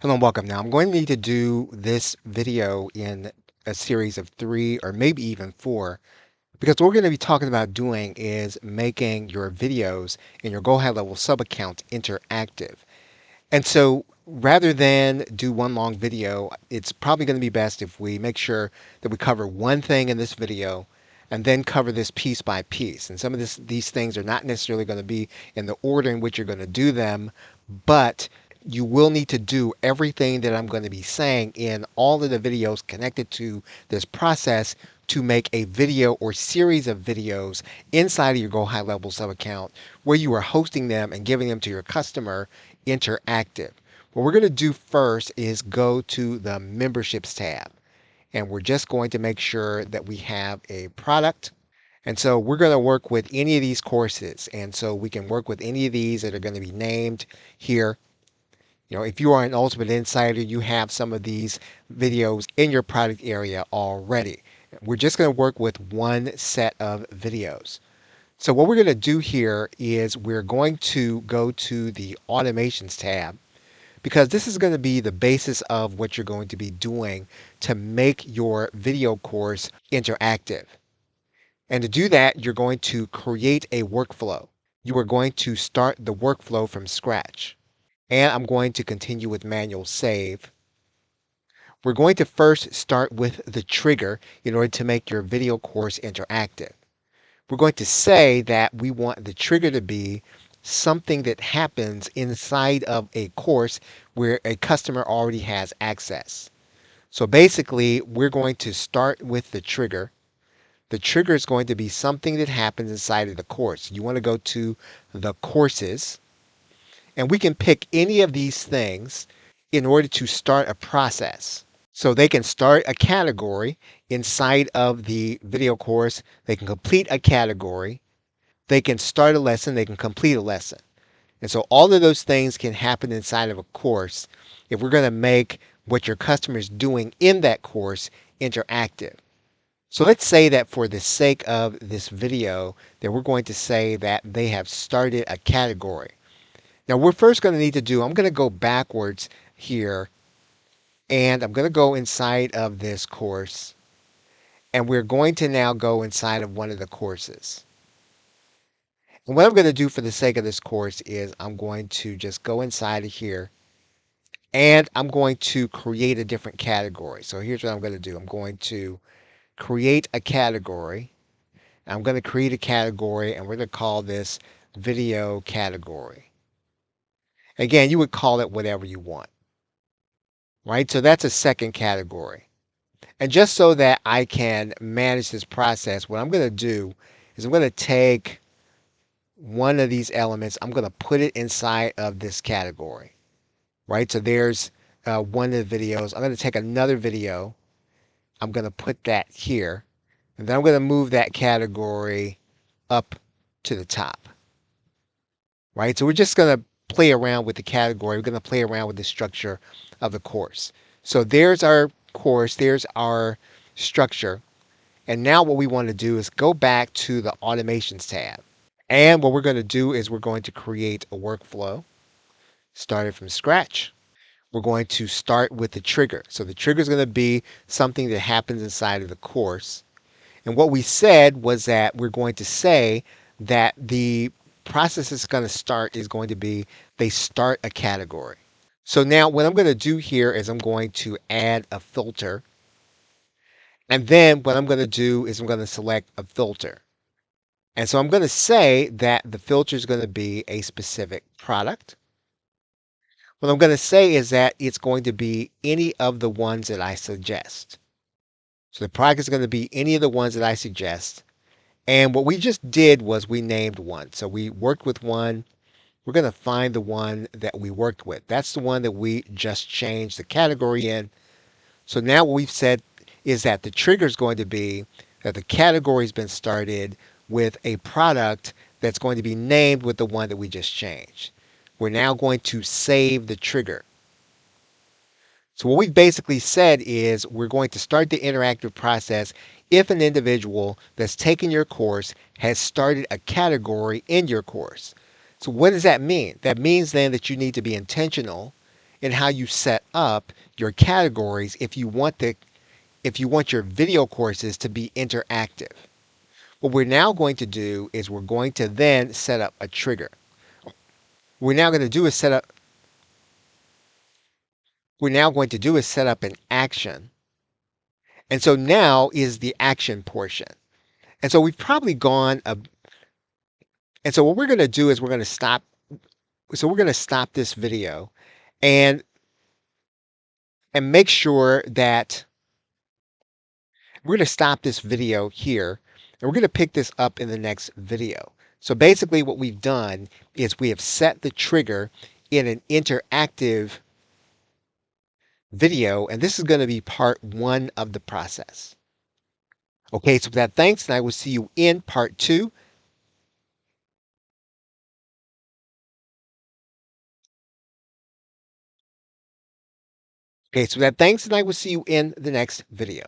Hello and welcome. Now I'm going to need to do this video in a series of 3 or maybe even 4 because what we're going to be talking about doing is making your videos in your Go High Level sub account interactive. And so rather than do one long video, it's probably going to be best if we make sure that we cover one thing in this video and then cover this piece by piece. And some of these things are not necessarily going to be in the order in which you're going to do them, but you will need to do everything that I'm going to be saying in all of the videos connected to this process to make a video or series of videos inside of your Go High Level sub account where you are hosting them and giving them to your customer interactive. What we're going to do first is go to the memberships tab, and we're just going to make sure that we have a product. And so we're going to work with any of these courses. And so we can work with any of these that are going to be named here. If you are an Ultimate Insider, you have some of these videos in your product area already. We're just going to work with one set of videos. So what we're going to do here is we're going to go to the Automations tab because this is going to be the basis of what you're going to be doing to make your video course interactive. And to do that, you're going to create a workflow. You are going to start the workflow from scratch. And I'm going to continue with manual save. We're going to first start with the trigger in order to make your video course interactive. We're going to say that we want the trigger to be something that happens inside of a course where a customer already has access. So basically, we're going to start with the trigger. The trigger is going to be something that happens inside of the course. You want to go to the courses, and we can pick any of these things in order to start a process. So they can start a category inside of the video course. They can complete a category. They can start a lesson. They can complete a lesson. And so all of those things can happen inside of a course if we're going to make what your customer is doing in that course interactive. So let's say that for the sake of this video, that we're going to say that they have started a category. Now we're first going to need to do, I'm going to go backwards here, and I'm going to go inside of this course, and we're going to now go inside of one of the courses. And what I'm going to do for the sake of this course is I'm going to just go inside of here, and I'm going to create a different category. So here's what I'm going to do. I'm going to create a category. I'm going to create a category, and we're going to call this video category. Again, you would call it whatever you want, right? So that's a second category. And just so that I can manage this process, what I'm going to do is I'm going to take one of these elements, I'm going to put it inside of this category, right? So there's one of the videos. I'm going to take another video. I'm going to put that here. And then I'm going to move that category up to the top, right? So we're just going to play around with the category. We're going to play around with the structure of the course. So there's our course. There's our structure. And now what we want to do is go back to the Automations tab. And what we're going to do is we're going to create a workflow started from scratch. We're going to start with the trigger. So the trigger is going to be something that happens inside of the course. And what we said was that we're going to say that the process is going to start is going to be they start a category. So now what I'm going to do here is I'm going to add a filter. And then what I'm going to do is I'm going to select a filter. And so I'm going to say that the filter is going to be a specific product. What I'm going to say is that it's going to be any of the ones that I suggest. So the product is going to be any of the ones that I suggest. And what we just did was we named one. So we worked with one. We're going to find the one that we worked with. That's the one that we just changed the category in. So now what we've said is that the trigger is going to be that the category has been started with a product that's going to be named with the one that we just changed. We're now going to save the trigger. So what we've basically said is we're going to start the interactive process if an individual that's taken your course has started a category in your course. So what does that mean? That means then that you need to be intentional in how you set up your categories if you want your video courses to be interactive. What we're now going to do is we're going to then set up a trigger. We're now going to do is set up we're now going to do is set up an action. And so now is the action portion. And so we've probably gone a, and so what we're going to do is we're going to stop this video and make sure that we're going to stop this video here and we're going to pick this up in the next video. So basically what we've done is we have set the trigger in an interactive video, and this is going to be part 1 of the process. Okay, so with that, thanks, and I will see you in part 2. Okay, so with that, thanks, and I will see you in the next video.